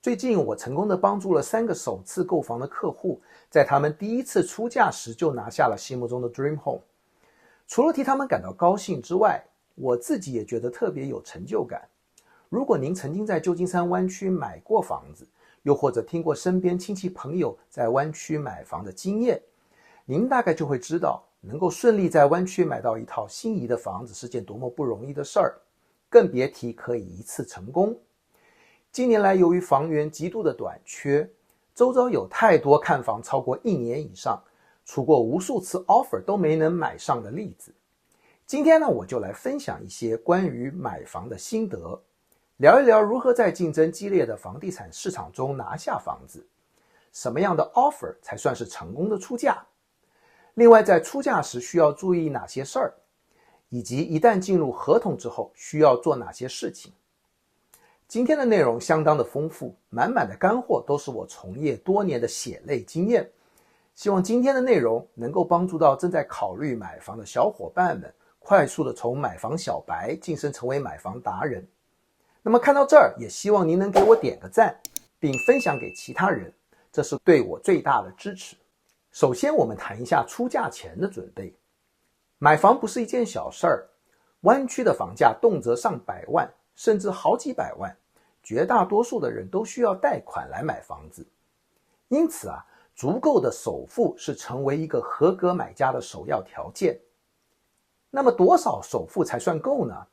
最近我成功地帮助了3个首次购房的客户，在他们第一次出价时就拿下了心目中的 Dream Home。除了替他们感到高兴之外，我自己也觉得特别有成就感。如果您曾经在旧金山湾区买过房子，又或者听过身边亲戚朋友在湾区买房的经验，您大概就会知道，能够顺利在湾区买到一套心仪的房子是件多么不容易的事儿，更别提可以一次成功。近年来，由于房源极度的短缺，周遭有太多看房超过1年以上，出过无数次 offer 都没能买上的例子。今天呢，我就来分享一些关于买房的心得，聊一聊如何在竞争激烈的房地产市场中拿下房子，什么样的 offer 才算是成功的出价。另外，在出价时需要注意哪些事儿，以及一旦进入合同之后需要做哪些事情。今天的内容相当的丰富，满满的干货都是我从业多年的血泪经验。希望今天的内容能够帮助到正在考虑买房的小伙伴们，快速的从买房小白晋升成为买房达人。那么看到这儿，也希望您能给我点个赞，并分享给其他人，这是对我最大的支持。首先，我们谈一下出价前的准备。买房不是一件小事儿，湾区的房价动辄上百万，甚至好几百万，绝大多数的人都需要贷款来买房子。因此足够的首付是成为一个合格买家的首要条件。那么多少首付才算够呢？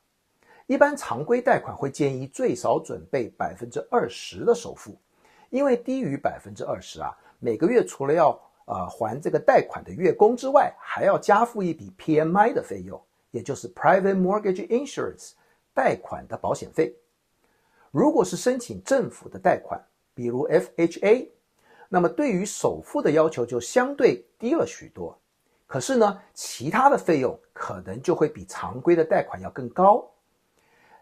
一般常规贷款会建议最少准备 20% 的首付，因为低于 20% 每个月除了要还这个贷款的月供之外，还要加付一笔 PMI 的费用，也就是 Private Mortgage Insurance 贷款的保险费。如果是申请政府的贷款，比如 FHA， 那么对于首付的要求就相对低了许多。可是呢，其他的费用可能就会比常规的贷款要更高。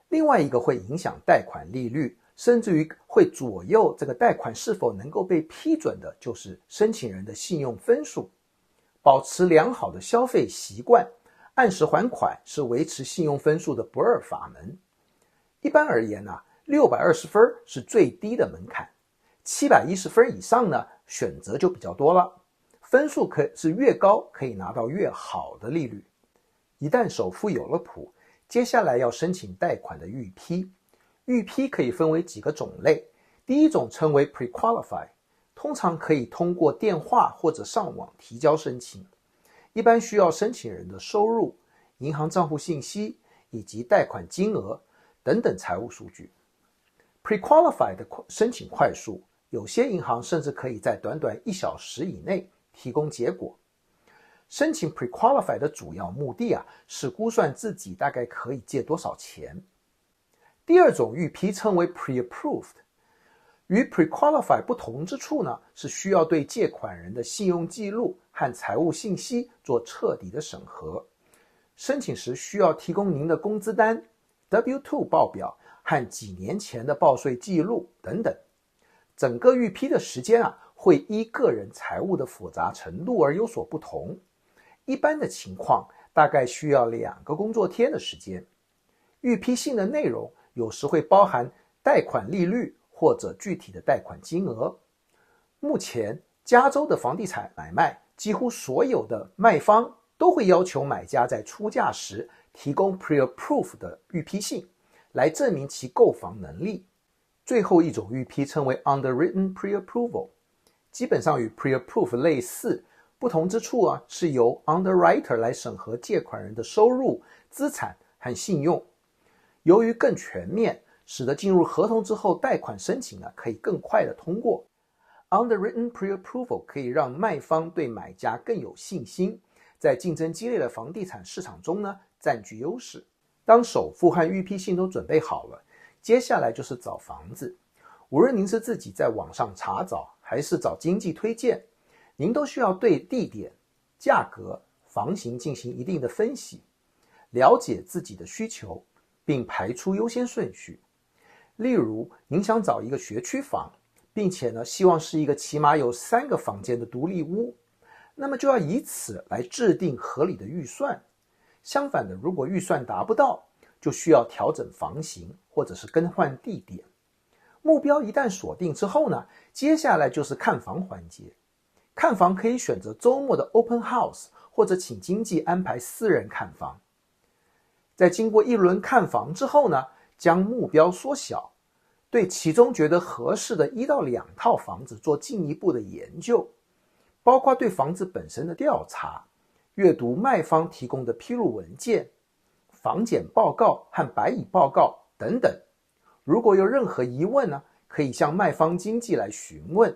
另外一个会影响贷款利率，甚至于会左右这个贷款是否能够被批准的，就是申请人的信用分数。保持良好的消费习惯，按时还款是维持信用分数的不二法门。一般而言620分是最低的门槛，710分以上呢，选择就比较多了。分数是越高可以拿到越好的利率。一旦首付有了谱，接下来要申请贷款的预批。预批可以分为几个种类，第一种称为 Pre-Qualify， 通常可以通过电话或者上网提交申请，一般需要申请人的收入、银行账户信息以及贷款金额等等财务数据。Pre-Qualify 的申请快速，有些银行甚至可以在短短1小时以内提供结果。申请 Pre-Qualify 的主要目的是估算自己大概可以借多少钱。第二种预批称为 Pre-Approved， 与 Pre-Qualify 不同之处呢，是需要对借款人的信用记录和财务信息做彻底的审核。申请时需要提供您的工资单、W2 报表和几年前的报税记录等等。整个预批的时间会依个人财务的复杂程度而有所不同。一般的情况大概需要2个工作天的时间。预批信的内容有时会包含贷款利率或者具体的贷款金额。目前加州的房地产买卖，几乎所有的卖方都会要求买家在出价时提供 Pre-Approve 的预批信，来证明其购房能力。最后一种预批称为 Underwritten Pre-Approval， 基本上与 Pre-Approve 类似，不同之处是由 Underwriter 来审核借款人的收入、资产和信用。由于更全面，使得进入合同之后贷款申请可以更快的通过。Underwritten Pre-Approval 可以让卖方对买家更有信心，在竞争激烈的房地产市场中占据优势。当首付和预批信都准备好了，接下来就是找房子。无论您是自己在网上查找，还是找经纪推荐，您都需要对地点、价格、房型进行一定的分析，了解自己的需求，并排出优先顺序。例如，您想找一个学区房，并且希望是一个起码有3个房间的独立屋，那么就要以此来制定合理的预算。相反的，如果预算达不到，就需要调整房型或者是更换地点。目标一旦锁定之后呢，接下来就是看房环节。看房可以选择周末的 open house， 或者请经纪安排私人看房。在经过一轮看房之后呢，将目标缩小，对其中觉得合适的1到2套房子做进一步的研究，包括对房子本身的调查，阅读卖方提供的披露文件、房检报告和白蚁报告等等。如果有任何疑问呢，可以向卖方经纪来询问。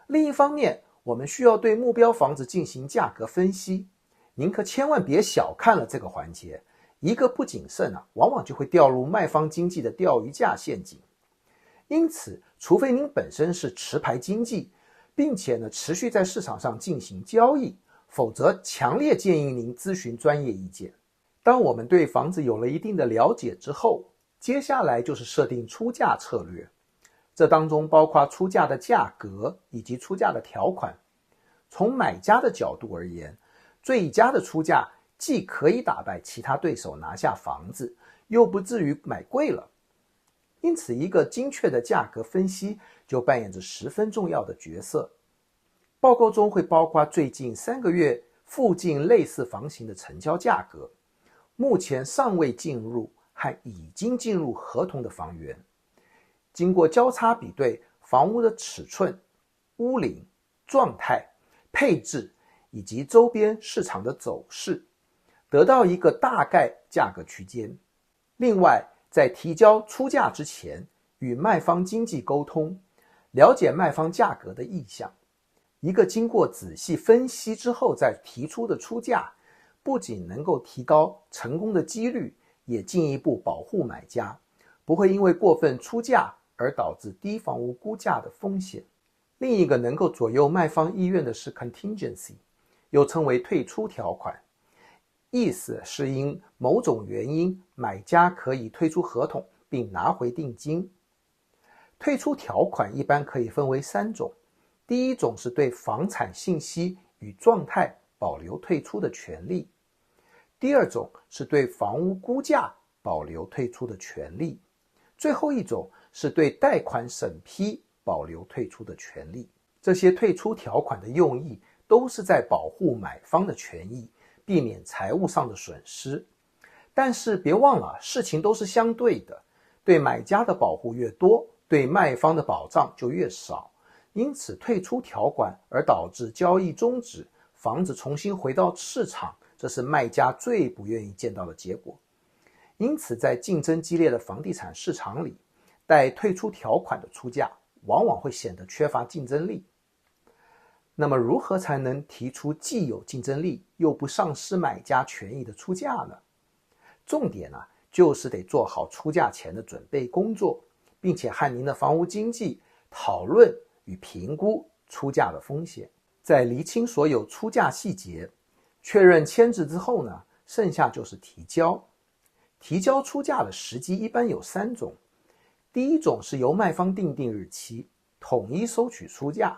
另一方面，我们需要对目标房子进行价格分析，您可千万别小看了这个环节，一个不谨慎往往就会掉入卖方经纪的钓鱼架陷阱。因此，除非您本身是持牌经纪，并且持续在市场上进行交易，否则强烈建议您咨询专业意见。当我们对房子有了一定的了解之后，接下来就是设定出价策略，这当中包括出价的价格以及出价的条款。从买家的角度而言，最佳的出价既可以打败其他对手拿下房子，又不至于买贵了。因此，一个精确的价格分析就扮演着十分重要的角色。报告中会包括最近3个月附近类似房型的成交价格，目前尚未进入和已经进入合同的房源，经过交叉比对房屋的尺寸、屋龄、状态、配置以及周边市场的走势，得到一个大概价格区间。另外，在提交出价之前，与卖方经纪沟通，了解卖方价格的意向。一个经过仔细分析之后再提出的出价，不仅能够提高成功的几率，也进一步保护买家，不会因为过分出价而导致低房屋估价的风险。另一个能够左右卖方意愿的是 contingency， 又称为退出条款，意思是因某种原因，买家可以退出合同并拿回定金。退出条款一般可以分为3种，第一种是对房产信息与状态保留退出的权利，第二种是对房屋估价保留退出的权利，最后一种是对贷款审批保留退出的权利。这些退出条款的用意都是在保护买方的权益，避免财务上的损失。但是别忘了，事情都是相对的，对买家的保护越多，对卖方的保障就越少。因此，退出条款而导致交易终止，房子重新回到市场，这是卖家最不愿意见到的结果。因此，在竞争激烈的房地产市场里，带退出条款的出价往往会显得缺乏竞争力。那么如何才能提出既有竞争力又不丧失买家权益的出价呢？重点就是得做好出价前的准备工作，并且和您的房屋经纪讨论与评估出价的风险。在厘清所有出价细节，确认签字之后呢，剩下就是提交。提交出价的时机一般有3种，第一种是由卖方订定日期，统一收取出价；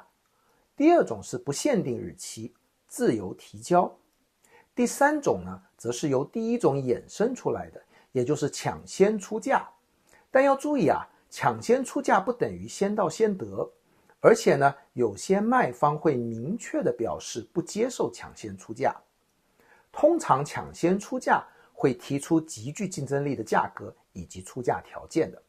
第二种是不限定日期，自由提交；第3种呢，则是由第一种衍生出来的，也就是抢先出价。但要注意抢先出价不等于先到先得，而且呢，有些卖方会明确地表示不接受抢先出价。通常抢先出价会提出极具竞争力的价格以及出价条件的。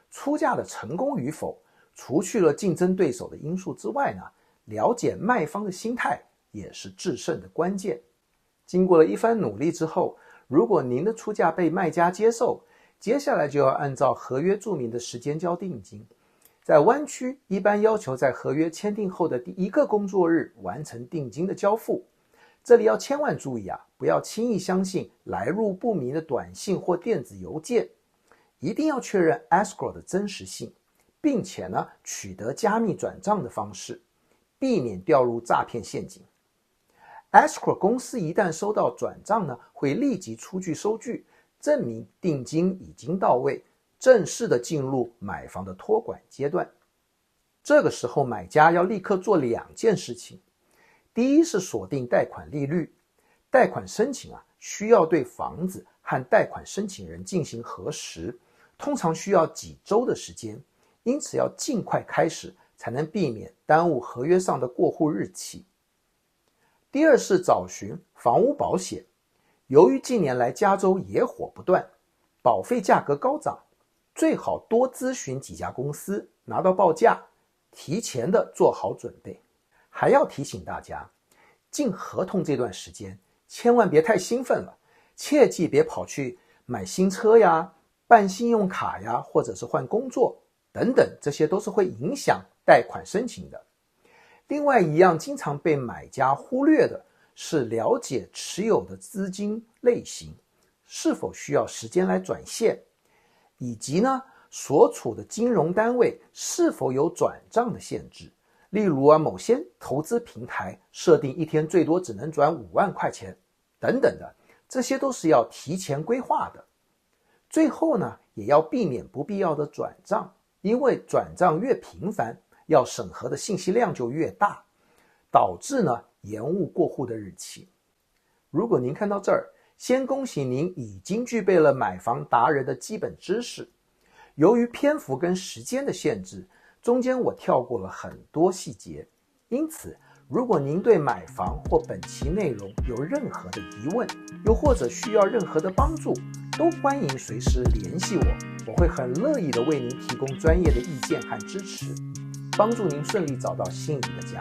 出价的成功与否，除去了竞争对手的因素之外呢，了解卖方的心态也是制胜的关键。经过了一番努力之后，如果您的出价被卖家接受，接下来就要按照合约注明的时间交定金。在湾区一般要求在合约签订后的第1个工作日完成定金的交付。这里要千万注意不要轻易相信来路不明的短信或电子邮件，一定要确认 escrow 的真实性，并且呢，取得加密转账的方式，避免掉入诈骗陷阱。escrow 公司一旦收到转账呢，会立即出具收据，证明定金已经到位，正式的进入买房的托管阶段。这个时候买家要立刻做2件事情。第一是锁定贷款利率，贷款申请需要对房子和贷款申请人进行核实，通常需要几周的时间，因此要尽快开始，才能避免耽误合约上的过户日期。第二是找寻房屋保险。由于近年来加州野火不断，保费价格高涨，最好多咨询几家公司，拿到报价，提前的做好准备。还要提醒大家，进合同这段时间千万别太兴奋了，切记别跑去买新车呀、办信用卡呀，或者是换工作等等，这些都是会影响贷款申请的。另外一样经常被买家忽略的是了解持有的资金类型，是否需要时间来转现，以及呢所处的金融单位是否有转账的限制。例如某些投资平台设定一天最多只能转5万块钱等等的，这些都是要提前规划的。最后呢，也要避免不必要的转账，因为转账越频繁，要审核的信息量就越大，导致呢延误过户的日期。如果您看到这儿，先恭喜您已经具备了买房达人的基本知识。由于篇幅跟时间的限制，中间我跳过了很多细节，因此如果您对买房或本期内容有任何的疑问，又或者需要任何的帮助，都欢迎随时联系我，我会很乐意的为您提供专业的意见和支持，帮助您顺利找到心仪的家。